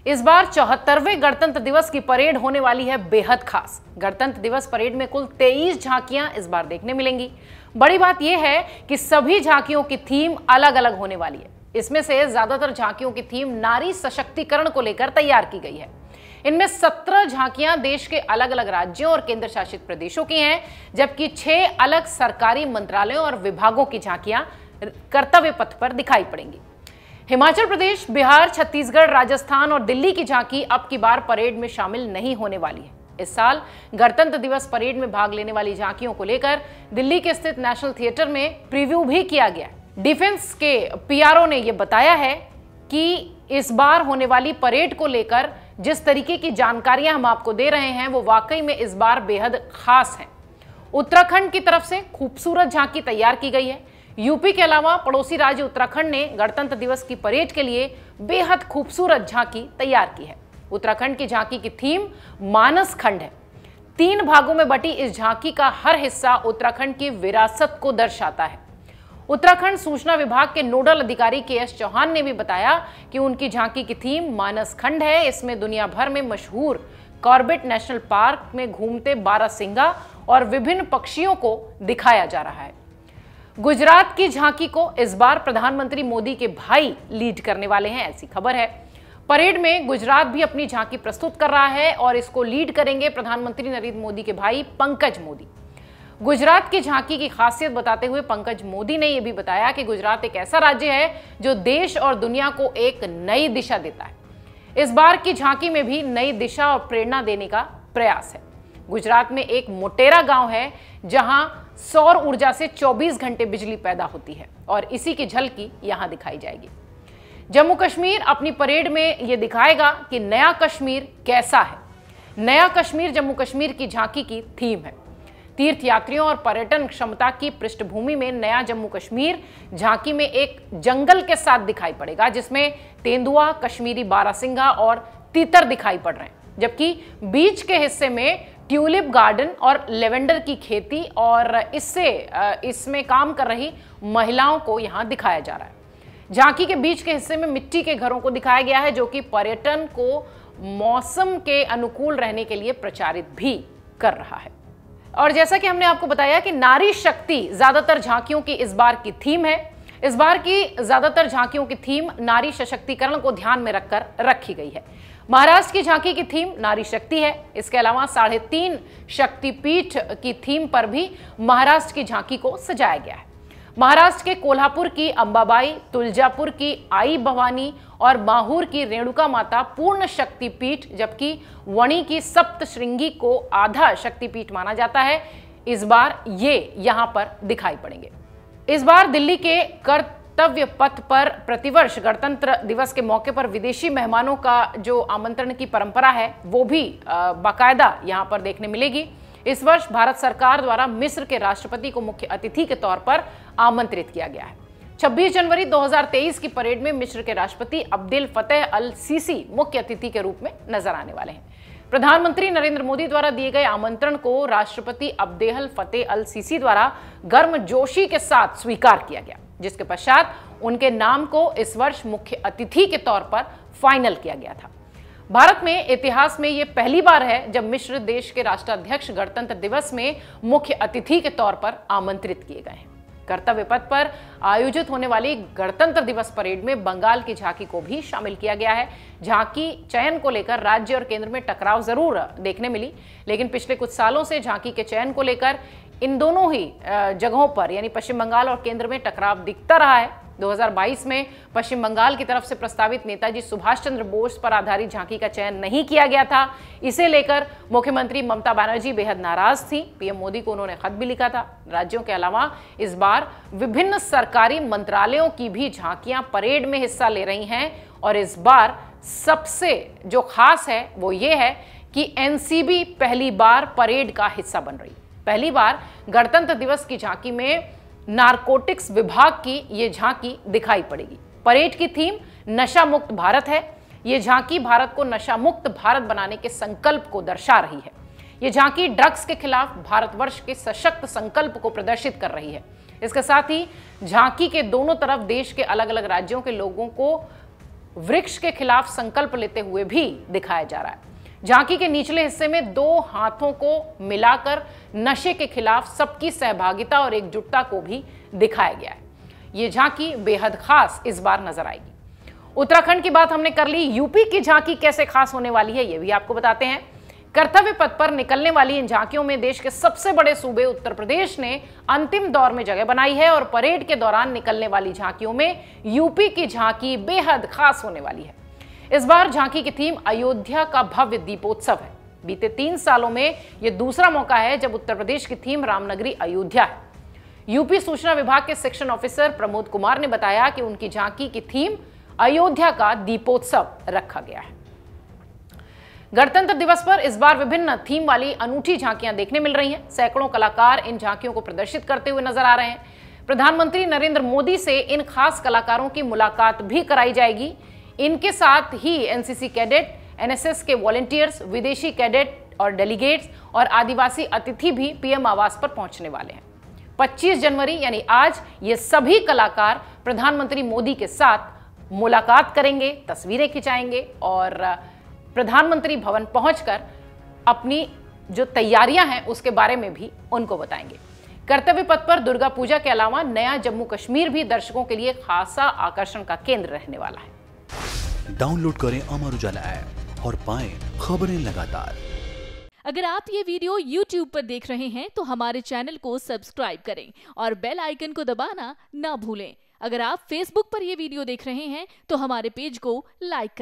इस बार 74वें गणतंत्र दिवस की परेड होने वाली है बेहद खास। गणतंत्र दिवस परेड में कुल 23 झांकियां इस बार देखने मिलेंगी। बड़ी बात यह है कि सभी झांकियों की थीम अलग अलग होने वाली है। इसमें से ज्यादातर झांकियों की थीम नारी सशक्तिकरण को लेकर तैयार की गई है। इनमें 17 झांकियां देश के अलग अलग राज्यों और केंद्र शासित प्रदेशों की हैं, जबकि 6 अलग सरकारी मंत्रालयों और विभागों की झांकियां कर्तव्य पथ पर दिखाई पड़ेंगी। हिमाचल प्रदेश, बिहार, छत्तीसगढ़, राजस्थान और दिल्ली की झांकी अब की बार परेड में शामिल नहीं होने वाली है। इस साल गणतंत्र दिवस परेड में भाग लेने वाली झांकियों को लेकर दिल्ली के स्थित नेशनल थिएटर में प्रीव्यू भी किया गया है। डिफेंस के पीआरओ ने यह बताया है कि इस बार होने वाली परेड को लेकर जिस तरीके की जानकारियां हम आपको दे रहे हैं वो वाकई में इस बार बेहद खास है। उत्तराखंड की तरफ से खूबसूरत झांकी तैयार की गई है। यूपी के अलावा पड़ोसी राज्य उत्तराखंड ने गणतंत्र दिवस की परेड के लिए बेहद खूबसूरत झांकी तैयार की है। उत्तराखंड की झांकी की थीम मानस खंड है। 3 भागों में बटी इस झांकी का हर हिस्सा उत्तराखंड की विरासत को दर्शाता है। उत्तराखंड सूचना विभाग के नोडल अधिकारी KS चौहान ने भी बताया कि उनकी झांकी की थीम मानस खंड है। इसमें दुनिया भर में मशहूर कॉर्बेट नेशनल पार्क में घूमते बारहसिंगा और विभिन्न पक्षियों को दिखाया जा रहा है। गुजरात की झांकी को इस बार प्रधानमंत्री मोदी के भाई लीड करने वाले हैं, ऐसी खबर है। परेड में गुजरात भी अपनी झांकी प्रस्तुत कर रहा है और इसको लीड करेंगे प्रधानमंत्री नरेंद्र मोदी के भाई पंकज मोदी। गुजरात की झांकी की खासियत बताते हुए पंकज मोदी ने यह भी बताया कि गुजरात एक ऐसा राज्य है जो देश और दुनिया को एक नई दिशा देता है। इस बार की झांकी में भी नई दिशा और प्रेरणा देने का प्रयास है। गुजरात में एक मोटेरा गांव है जहां सौर ऊर्जा से 24 घंटे बिजली पैदा होती है और इसी की झलकी यहां दिखाई जाएगी। जम्मू कश्मीर अपनी परेड में यह दिखाएगा कि नया कश्मीर कैसा है। नया कश्मीर जम्मू कश्मीर की झांकी की थीम है। तीर्थ यात्रियों और पर्यटन क्षमता की पृष्ठभूमि में नया जम्मू कश्मीर झांकी में एक जंगल के साथ दिखाई पड़ेगा, जिसमें तेंदुआ, कश्मीरी बारहसिंगा और तीतर दिखाई पड़ रहे हैं, जबकि बीच के हिस्से में ट्यूलिप गार्डन और लेवेंडर की खेती और इसमें काम कर रही महिलाओं को यहां दिखाया जा रहा है। झांकी के बीच के हिस्से में मिट्टी के घरों को दिखाया गया है, जो कि पर्यटन को मौसम के अनुकूल रहने के लिए प्रचारित भी कर रहा है। और जैसा कि हमने आपको बताया कि नारी शक्ति ज्यादातर झांकियों की इस बार की थीम है। इस बार की ज्यादातर झांकियों की थीम नारी सशक्तिकरण को ध्यान में रखकर रखी गई है। महाराष्ट्र की झांकी की थीम नारी शक्ति है। इसके अलावा 3.5 शक्तिपीठ की थीम पर भी महाराष्ट्र की झांकी को सजाया गया है। महाराष्ट्र के कोल्हापुर की अंबाबाई, तुलजापुर की आई भवानी और माहूर की रेणुका माता पूर्ण शक्तिपीठ, जबकि वणी की सप्तश्रृंगी को आधा शक्तिपीठ माना जाता है। इस बार ये यहां पर दिखाई पड़ेंगे। इस बार दिल्ली के कर्तव्य पथ पर प्रतिवर्ष गणतंत्र दिवस के मौके पर विदेशी मेहमानों का जो आमंत्रण की परंपरा है वो भी बाकायदा यहां पर देखने मिलेगी। इस वर्ष भारत सरकार द्वारा मिस्र के राष्ट्रपति को मुख्य अतिथि के तौर पर आमंत्रित किया गया है। 26 जनवरी 2023 की परेड में मिस्र के राष्ट्रपति अब्देल फतेह अल सीसी मुख्य अतिथि के रूप में नजर आने वाले हैं। प्रधानमंत्री नरेंद्र मोदी द्वारा दिए गए आमंत्रण को राष्ट्रपति अब्देल फतेह अल सीसी द्वारा गर्मजोशी के साथ स्वीकार किया गया, जिसके पश्चात उनके नाम को इस वर्ष मुख्य अतिथि के तौर पर फाइनल किया गया था। भारत में इतिहास में यह पहली बार है जब मिस्र देश के राष्ट्राध्यक्ष गणतंत्र दिवस में मुख्य अतिथि के तौर पर आमंत्रित किए गए हैं। कर्तव्य पथ पर आयोजित होने वाली गणतंत्र दिवस परेड में बंगाल की झांकी को भी शामिल किया गया है। झांकी चयन को लेकर राज्य और केंद्र में टकराव जरूर देखने मिली, लेकिन पिछले कुछ सालों से झांकी के चयन को लेकर इन दोनों ही जगहों पर यानी पश्चिम बंगाल और केंद्र में टकराव दिखता रहा है। 2022 में पश्चिम बंगाल की तरफ से प्रस्तावित नेताजी सुभाष चंद्र बोस पर आधारित झांकी का चयन नहीं किया गया था। इसे लेकर मुख्यमंत्री ममता बनर्जी बेहद नाराज थी। पीएम मोदी को उन्होंने खत भी लिखा था। राज्यों के अलावा इस बार विभिन्न सरकारी मंत्रालयों की भी झांकियां परेड में हिस्सा ले रही हैं और इस बार सबसे जो खास है वो ये है कि एनसीबी पहली बार परेड का हिस्सा बन रही। पहली बार गणतंत्र दिवस की झांकी में नारकोटिक्स विभाग की ये झांकी दिखाई पड़ेगी। परेड की थीम नशा मुक्त भारत है। ये झांकी भारत को नशा मुक्त भारत बनाने के संकल्प को दर्शा रही है। ये झांकी ड्रग्स के खिलाफ भारतवर्ष के सशक्त संकल्प को प्रदर्शित कर रही है। इसके साथ ही झांकी के दोनों तरफ देश के अलग अलग राज्यों के लोगों को वृक्ष के खिलाफ संकल्प लेते हुए भी दिखाया जा रहा है। झांकी के निचले हिस्से में 2 हाथों को मिलाकर नशे के खिलाफ सबकी सहभागिता और एकजुटता को भी दिखाया गया है। ये झांकी बेहद खास इस बार नजर आएगी। उत्तराखंड की बात हमने कर ली, यूपी की झांकी कैसे खास होने वाली है ये भी आपको बताते हैं। कर्तव्य पथ पर निकलने वाली इन झांकियों में देश के सबसे बड़े सूबे उत्तर प्रदेश ने अंतिम दौर में जगह बनाई है और परेड के दौरान निकलने वाली झांकियों में यूपी की झांकी बेहद खास होने वाली है। इस बार झांकी की थीम अयोध्या का भव्य दीपोत्सव है। बीते 3 सालों में यह दूसरा मौका है जब उत्तर प्रदेश की थीम रामनगरी अयोध्या है। यूपी सूचना विभाग के सेक्शन ऑफिसर प्रमोद कुमार ने बताया कि उनकी झांकी की थीम अयोध्या का दीपोत्सव रखा गया है। गणतंत्र दिवस पर इस बार विभिन्न थीम वाली अनूठी झांकियां देखने मिल रही हैं। सैकड़ों कलाकार इन झांकियों को प्रदर्शित करते हुए नजर आ रहे हैं। प्रधानमंत्री नरेंद्र मोदी से इन खास कलाकारों की मुलाकात भी कराई जाएगी। इनके साथ ही एनसीसी कैडेट, एनएसएस के वॉलंटियर्स, विदेशी कैडेट और डेलीगेट्स और आदिवासी अतिथि भी पीएम आवास पर पहुंचने वाले हैं। 25 जनवरी यानी आज ये सभी कलाकार प्रधानमंत्री मोदी के साथ मुलाकात करेंगे, तस्वीरें खिंचाएंगे और प्रधानमंत्री भवन पहुंचकर अपनी जो तैयारियां हैं उसके बारे में भी उनको बताएंगे। कर्तव्य पथ पर दुर्गा पूजा के अलावा नया जम्मू कश्मीर भी दर्शकों के लिए खासा आकर्षण का केंद्र रहने वाला है। डाउनलोड करें अमर उजाला ऐप और पाएं खबरें लगातार। अगर आप ये वीडियो YouTube पर देख रहे हैं तो हमारे चैनल को सब्सक्राइब करें और बेल आइकन को दबाना ना भूलें। अगर आप Facebook पर यह वीडियो देख रहे हैं तो हमारे पेज को लाइक करें।